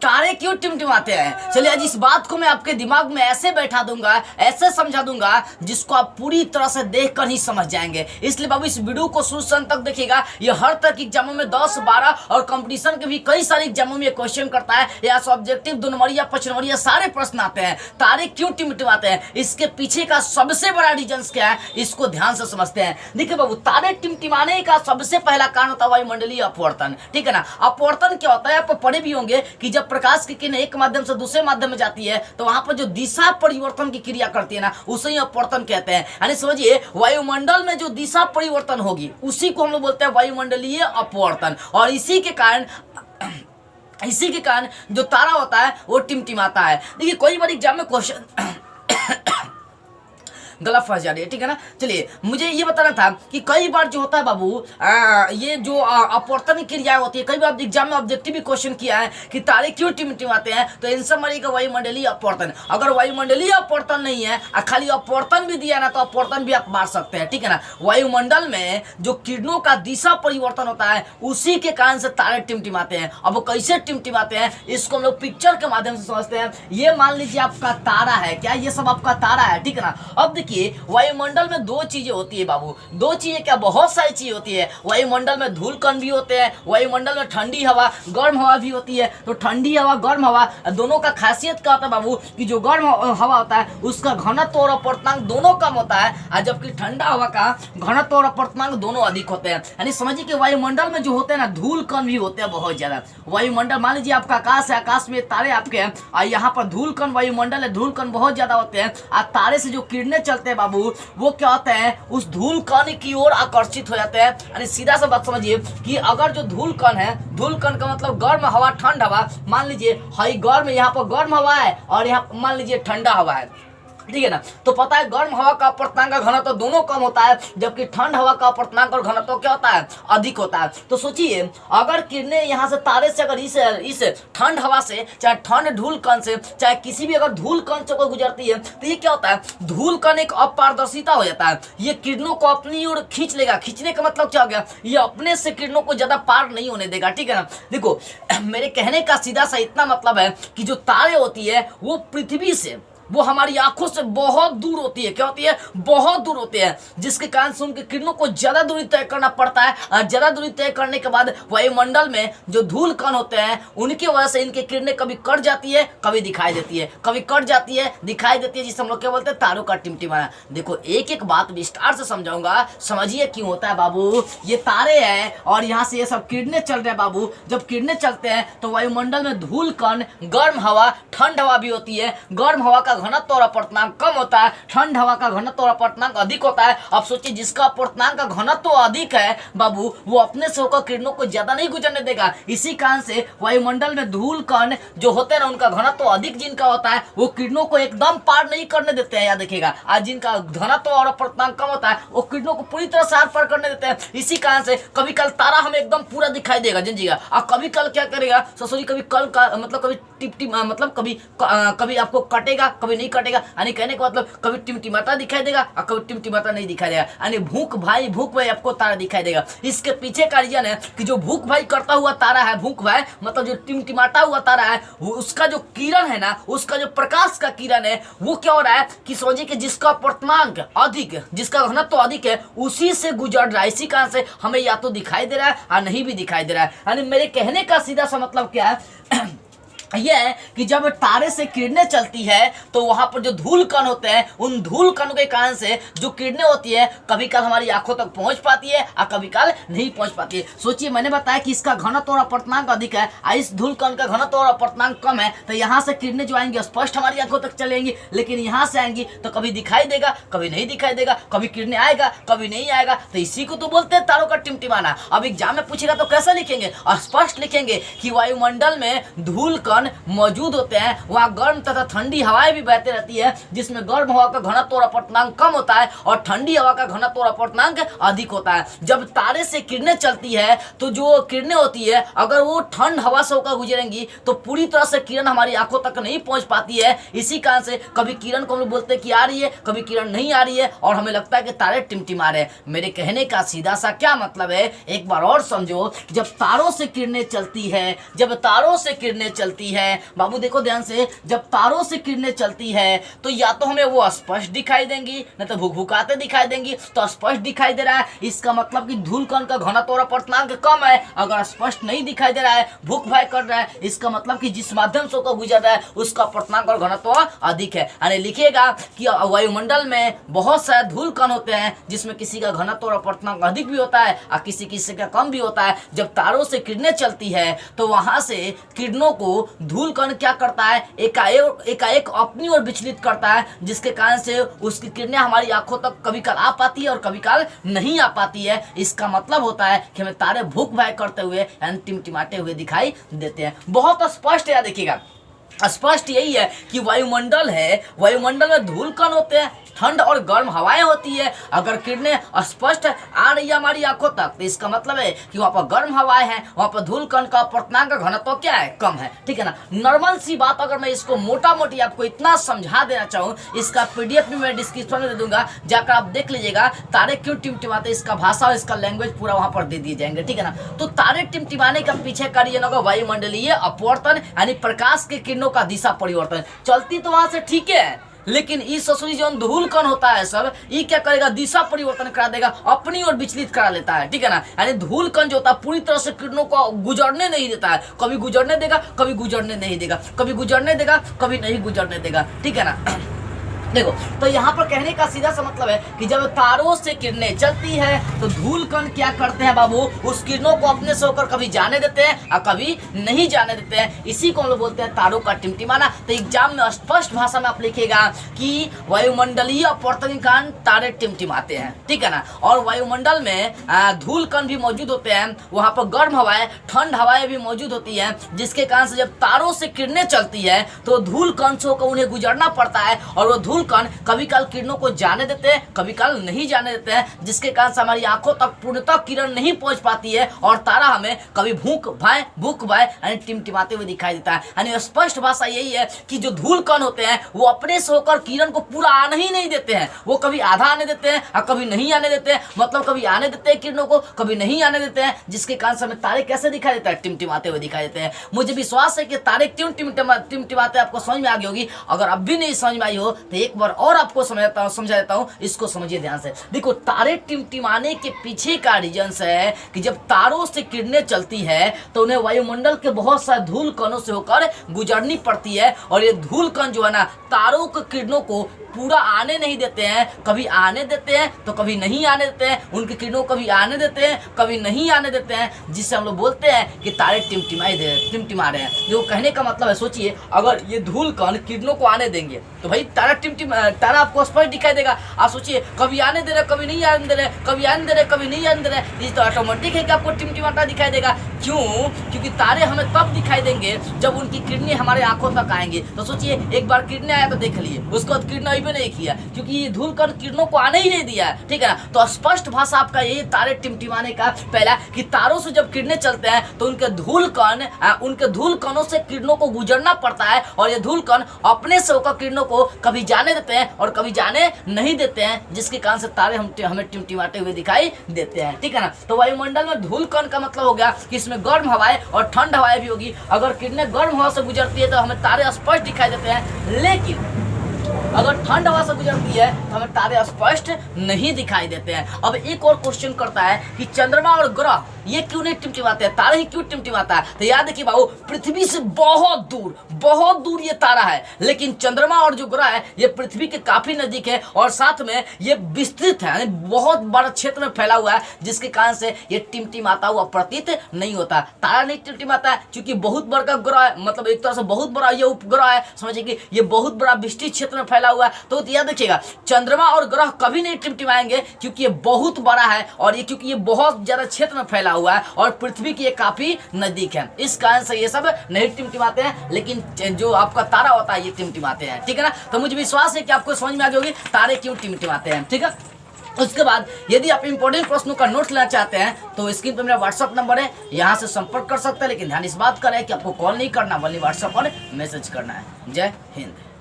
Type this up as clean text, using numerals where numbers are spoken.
तारे क्यों टिमटिमाते हैं? चलिए आज इस बात को मैं आपके दिमाग में ऐसे बैठा दूंगा, ऐसे समझा दूंगा जिसको आप पूरी तरह से देखकर ही समझ जाएंगे। इसलिए बाबू इस वीडियो को शुरू से अंत तक देखिएगा। ये हर तरह की एग्जामों में 10, 12 और कंपटीशन के भी कई सारे एग्जामों में क्वेश्चन करता है, या सब्जेक्टिव 2 नंबर या 5 नंबर, सारे प्रश्न आते हैं। तारे क्यों टिमटिमाते हैं, इसके पीछे का सबसे बड़ा रीजन क्या है, इसको ध्यान से समझते हैं। देखिए बाबू, तारे टिमटिमाने का सबसे पहला कारण होता है वायुमंडलीय अपवर्तन। ठीक है ना। अपवर्तन क्या होता है, आप पढ़े भी होंगे कि जब प्रकाश की किरण एक माध्यम से दूसरे माध्यम में जाती है तो वहां पर जो दिशा परिवर्तन की क्रिया करती है ना, उसे ही अपवर्तन कहते हैं। यानी समझिए, वायुमंडल में जो दिशा परिवर्तन होगी उसी को हम लोग बोलते हैं वायुमंडलीय अपवर्तन। और इसी के कारण जो तारा होता है वो टिमटिमाता है। देखिए कोई बार एग्जाम में क्वेश्चन गलत फंस जा रही है। ठीक है ना। चलिए मुझे ये बताना था कि कई बार जो होता है बाबू, ये जो अपवर्तन की क्रिया होती है, कई बार एग्जाम में ऑब्जेक्टिव भी क्वेश्चन किया है कि तारे क्यों टिमटिमाते हैं, तो आंसर मारिएगा वायुमंडलीय अपवर्तन। अगर वायुमंडलीय अपवर्तन नहीं है और खाली अपवर्तन भी दिया ना, तो अपवर्तन भी आप मार सकते हैं। ठीक है ना। वायुमंडल में जो किरणों का दिशा परिवर्तन होता है उसी के कारण से तारे टिमटिमाते हैं। अब वो कैसे टिमटिमाते हैं इसको हम लोग पिक्चर के माध्यम से समझते हैं। ये मान लीजिए आपका तारा है, क्या ये सब आपका तारा है। ठीक है ना। अब देखिए वायुमंडल में दो चीजें होती है बाबू, दो चीजें क्या, बहुत सारी चीजें होती है। वायुमंडल में धूल कण भी होते हैं, वायुमंडल में ठंडी हवा गर्म हवा भी होती है। तो ठंडी हवा गर्म हवा दोनों का खासियत क्या होता है बाबू, कि जो गर्म हवा होता है उसका घनत्व और अपवर्तनांक दोनों कम होता है, और जबकि ठंडा हवा का घनत्व और अपवर्तनांक दोनों अधिक होते हैं। यानी समझिए कि वायुमंडल में जो होते हैं ना, धूल कण भी होते हैं बहुत ज्यादा। वायुमंडल मान लीजिए आपका आकाश है, आकाश में तारे आपके हैं, और यहाँ पर धूल कण वायुमंडल है, धूल कण बहुत ज्यादा होते हैं। और तारे से जो किरणें चलते हैं बाबू, वो क्या होते हैं, उस धूल कण की ओर आकर्षित हो जाते हैं। यानी सीधा सा बात समझिए कि अगर जो धूल कण है, धूल कण का मतलब गर्म हवा ठंड हवा, मान लीजिए हाई गर्म, यहाँ पर गर्म हवा है और यहाँ मान लीजिए ठंडा हवा है। ठीक है ना। तो पता है गर्म हवा का अपवर्तनांक का घनत्व तो दोनों कम होता है, जबकि ठंड हवा का अपवर्तनांक और घनत्व क्या होता है, अधिक होता है। तो सोचिए अगर किरणें यहाँ से तारे से अगर इस ठंड हवा से, चाहे ठंड धूल कण से, चाहे किसी भी अगर धूल कण से कोई गुजरती है, तो ये क्या होता है, धूल कण एक अपारदर्शिता हो जाता है। ये किरणों को अपनी ओर खींच लेगा। खींचने का मतलब क्या हो गया, ये अपने से किरणों को ज्यादा पार नहीं होने देगा। ठीक है ना। देखो मेरे कहने का सीधा सा इतना मतलब है कि जो तारे होती है वो पृथ्वी से, वो हमारी आंखों से बहुत दूर होती है। क्या होती है, बहुत दूर होती है, जिसके कारण से उनके किरणों को ज्यादा दूरी तय करना पड़ता है। और ज्यादा दूरी तय करने के बाद वायुमंडल में जो धूल कण होते हैं उनकी वजह से इनके किरणें कभी कट जाती है, कभी दिखाई देती है, कभी कट जाती है, दिखाई देती है, जिसे हम लोग क्या बोलते हैं, तारों का टिमटिमाना। देखो एक एक बात विस्तार से समझाऊंगा, समझिए क्यों होता है बाबू। ये तारे हैं और यहाँ से ये सब किरणें चल रहे हैं बाबू। जब किरणें चलते हैं तो वायुमंडल में धूल कण, गर्म हवा, ठंड हवा भी होती है। गर्म हवा का घनत्व और अपवर्तनांक कम होता है, ठंड हवा का घनत्व और अपवर्तनांक अधिक होता है। अब सोचिए जिसका अपवर्तनांक का घनत्व अधिक है बाबू, वो अपने से होकर किरणों को ज्यादा नहीं गुजरने देगा। इसी कारण से वायुमंडल में धूल कण जो होते हैं ना, उनका घनत्व अधिक जिनका होता है, वो किरणों को एकदम पार नहीं करने देते हैं। याद देखिएगा, आज जिनका घनत्व और अपवर्तनांक कम होता है वो किरणों को पूरी तरह से आर पार करने देते हैं। इसी कारण से कभी कल तारा हमें एकदम पूरा दिखाई देगा जिंदगी, और कभी कल क्या करेगा ससुरी, कभी कल का मतलब कभी टिप टिप मतलब कभी आपको कटेगा, कभी नहीं कटेगा। यानी कहने का मतलब कभी टिमटिमाता दिखाई देगा और कभी टिमटिमाता नहीं दिखाई देगा। यानी भूख भाई आपको तारा दिखाई देगा। इसके पीछे का रीजन है कि जो भूख भाई करता हुआ तारा है, भूख भाई मतलब जो टिमटिमाता हुआ तारा है, उसका जो किरण है ना, उसका जो प्रकाश का किरण है, वो क्या हो रहा है कि समझिए कि जिसका अपवर्तनांक अधिक, जिसका घनत्व अधिक है, उसी से गुजर रहा है। इसी कारण से हमें या तो दिखाई दे रहा है और नहीं भी दिखाई दे रहा है। यानी मेरे कहने का सीधा सा मतलब क्या है यह है कि जब तारे से किरणें चलती है तो वहां पर जो धूल कण होते हैं, उन धूल कणों के कारण से जो किरणें होती है कभी काल हमारी आंखों तक पहुंच पाती है और कभी काल नहीं पहुंच पाती है। सोचिए मैंने बताया कि इसका घनत्व और अपवर्तनांक अधिक है और इस धूल कण का घनत्व और अपवर्तनांक कम है, तो यहाँ से किरणें जो आएंगी स्पष्ट हमारी आंखों तक चलेंगी, लेकिन यहाँ से आएंगी तो कभी दिखाई देगा, कभी नहीं दिखाई देगा, कभी किरणें आएगा, कभी नहीं आएगा। तो इसी को तो बोलते हैं तारों का टिमटिमाना। अब एग्जाम में पूछेगा तो कैसे लिखेंगे, और स्पष्ट लिखेंगे कि वायुमंडल में धूल कण मौजूद होते हैं, वहाँ गर्म तथा ठंडी हवाएं भी बहते रहती है, जिसमें गर्म हवा का घनत्व और अपवर्तनांक कम होता है और ठंडी हवा का घनत्व और अपवर्तनांक अधिक होता है। जब तारे से किरणें चलती है तो जो किरणें होती है अगर वो ठंड हवा से होकर गुजरेंगी तो पूरी तरह से किरण हमारी आंखों तक नहीं पहुंच पाती है। इसी कारण से कभी किरण को हम लोग बोलते हैं कि आ रही है, कभी किरण नहीं आ रही है और हमें लगता है कि तारे टिमटिमा रहे हैं। मेरे कहने का सीधा सा क्या मतलब है, एक बार और समझो। जब तारों से किरणें चलती है, जब तारों से किरणें चलती है बाबू, देखो ध्यान से, जब तारों से किरणें चलती है तो या तो हमें वो स्पष्ट दिखाई देंगी, नहीं तो भुकभुकाते दिखाई देंगी। तो स्पष्ट दिखाई दे रहा है, इसका मतलब कि धूल कण का घनत्व और अपर्तनांक कम है। अगर स्पष्ट नहीं दिखाई दे रहा है, भूख भाई कर रहा है, इसका मतलब कि जिस माध्यम से होकर गुजर रहा है उसका अपर्तनांक और घनत्व अधिक है। यानी लिखिएगा कि वायुमंडल में बहुत सारे धूल कण होते हैं जिसमें किसी का घनत्व और अपर्तनांक अधिक भी होता है और किसी किसी का कम भी होता है। जब तारों से किरणें चलती है तो वहां से किरणों को धूल कण क्या करता है, एकाएक अपनी ओर विचलित करता है, जिसके कारण से उसकी किरणें हमारी आंखों तक कभी काल आ पाती है और कभी काल नहीं आ पाती है। इसका मतलब होता है कि हमें तारे भूख भाई करते हुए यानी टिमटिमाते हुए दिखाई देते हैं। बहुत स्पष्ट है, देखिएगा स्पष्ट यही है कि वायुमंडल है, वायुमंडल में धूल कण होते हैं, ठंड और गर्म हवाएं होती है। अगर किरणें स्पष्ट आ रही है हमारी आंखों तक तो इसका मतलब है कि वहां पर गर्म हवाएं हैं, वहां पर धूल कण का अपर्तनांक का घनत्व क्या है, कम है। ठीक है ना, नॉर्मल सी बात। अगर मैं इसको मोटा मोटी आपको इतना समझा देना चाहूँ, इसका पीडीएफ भी मैं डिस्क्रिप्शन में दे दूंगा, जाकर आप देख लीजिएगा तारे क्यों टिमटिमाते, इसका भाषा और इसका लैंग्वेज पूरा वहां पर दे दिए जाएंगे। ठीक है ना, तो तारे टिमटिमाने का पीछे का रीजन होगा वायुमंडलीय अपवर्तन, यानी प्रकाश के किरणों का दिशा परिवर्तन। चलती तो वहां से ठीक है, लेकिन इस ससुरी जो धूल कण होता है सब, ये क्या करेगा, दिशा परिवर्तन करा देगा, अपनी ओर विचलित करा लेता है। ठीक है ना, यानी धूल कण जो होता है पूरी तरह से किरणों को गुजरने नहीं देता है, कभी गुजरने देगा कभी गुजरने नहीं देगा, कभी गुजरने देगा कभी नहीं गुजरने देगा। ठीक है ना, देखो तो यहाँ पर कहने का सीधा सा मतलब है कि जब तारों से किरणें चलती है तो धूल कण क्या करते हैं बाबू, उस किरणों को अपने से होकर कभी जाने देते हैं और कभी नहीं जाने देते हैं। इसी को हम लोग बोलते हैं तारों का टिमटिमाना। तो एग्जाम में स्पष्ट भाषा में आप लिखिएगा कि वायुमंडलीय अपवर्तन कारण तारे टिमटिमाते हैं। ठीक है ना, और वायुमंडल में धूल कण भी मौजूद होते हैं, वहां पर गर्म हवाएं ठंड हवाएं भी मौजूद होती है, जिसके कारण से जब तारों से किरणें चलती है तो धूल कण से होकर उन्हें गुजरना पड़ता है, और वो धूल कण कभी काल किरणों को जाने देते हैं कभी काल नहीं जाने देते हैं, जिसके कारण से हमारी आंखों तक पूर्णतः किरण नहीं पहुंच पाती है और तारा हमें कभी भूख भाई यानी टिमटिमाते हुए दिखाई देता है। यानी स्पष्ट भाषा यही है कि जो धूल कण होते हैं वो अपने से होकर किरण को पूरा आने ही नहीं देते हैं, वो कभी आधा आने देते हैं और कभी नहीं आने देते हैं, मतलब कभी आने देते हैं किरणों को कभी नहीं आने देते हैं, जिसके कारण से हमें तारे कैसे दिखाई देता है, टिमटिमाते हुए दिखाई देते हैं। मुझे विश्वास है कि तारे क्यों टिमटिमाते आपको समझ में आ गई होगी। अगर अब भी नहीं समझ में आई हो तो एक बार और आपको समझा देता हूं, इसको समझिए ध्यान से। देखो तारे टिमटिमाने के पीछे का रीजन है कि जब तारों से किरणें चलती है तो उन्हें वायुमंडल के बहुत सारे धूल कणों से होकर गुजरनी पड़ती है, और ये धूल कण जो है ना तारों के किरणों को पूरा आने नहीं देते हैं, कभी आने देते हैं तो कभी नहीं आने देते हैं, उनकी किरणों को कभी आने देते हैं कभी नहीं आने देते हैं, जिससे हम लोग बोलते हैं कि तारे टिमटिमा रहे हैं। जो कहने का मतलब है, सोचिए अगर ये धूल कण किरणों को आने देंगे तो भाई तारा आपको स्पष्ट दिखाई देगा। आप सोचिए कभी आने दे रहे कभी नहीं आने दे रहे, कभी आने दे रहे कभी नहीं आने दे रहे, ये तो ऑटोमेटिक है कि आपको टिमटिमाता दिखाई देगा। क्यों? क्योंकि तारे हमें तब दिखाई देंगे जब उनकी किरणें हमारे आंखों तक आएंगे। तो सोचिए एक बार किरणें आया तो देख लिए, उसके बाद किरणें भी नहीं किया क्योंकि ये धूल कण किरणों को आने ही नहीं दिया है। ठीक है ना, तो स्पष्ट भाषा आपका यही तारे टिमटिमाने का पहला कि तारों से जब किरणें चलते हैं तो उनके धूल कणों से किरणों को गुजरना पड़ता है, और ये धूल कण अपने से होकर किरणों को कभी जाने देते हैं और कभी जाने नहीं देते हैं, जिसके कारण से तारे हमें टिमटिमाते हुए दिखाई देते हैं। ठीक है ना, तो वायुमंडल में धूल कण का मतलब हो गया कि इसमें गर्म हवाएं और ठंड हवाएं भी होगी। अगर किरणें गर्म हवा से गुजरती है तो हमें तारे स्पष्ट दिखाई देते हैं, लेकिन अगर ठंड हवा से गुजरती है तो हमें तारे स्पष्ट नहीं दिखाई देते हैं। अब एक और क्वेश्चन करता है कि चंद्रमा और ग्रह ये क्यों नहीं टिमटिमाते हैं, तारे ही क्यों टिमटिमाता है? तो याद रखिए बाबू, पृथ्वी से बहुत दूर ये तारा है, लेकिन चंद्रमा और जो ग्रह है ये पृथ्वी के काफी नजदीक है और साथ में ये विस्तृत है, बहुत बड़ा क्षेत्र में फैला हुआ है, जिसके कारण से ये टिमटिमाता हुआ प्रतीत नहीं होता। तारा नहीं टिमटिमाता है क्योंकि बहुत बड़ा ग्रह है, मतलब एक तरह से बहुत बड़ा ये उपग्रह है, समझिए कि ये बहुत बड़ा विस्तृत क्षेत्र में फैला हुआ है। तो याद रखिएगा चंद्रमा और ग्रह कभी नहीं टिमटिमाएंगे क्योंकि ये बहुत बड़ा है, और ये क्योंकि ये बहुत ज्यादा क्षेत्र में फैला हुआ है और पृथ्वी की ये काफी नजदीक है, इस कारण से ये सब नहीं टिमटिमाते हैं, लेकिन जो आपका तारा होता है ये टिमटिमाते हैं। ठीक है ना, तो मुझे विश्वास है कि आपको समझ में आ गई होगी तारे क्यों टिमटिमाते हैं। ठीक है, उसके बाद यदि आप इंपॉर्टेंट प्रश्नों का नोट लेना चाहते हैं तो स्क्रीन पर मेरा व्हाट्सअप नंबर है, यहाँ से संपर्क कर सकते हैं, लेकिन ध्यान इस बात का है कि आपको कॉल नहीं करना बल्कि व्हाट्सअप पर मैसेज करना है। जय हिंद।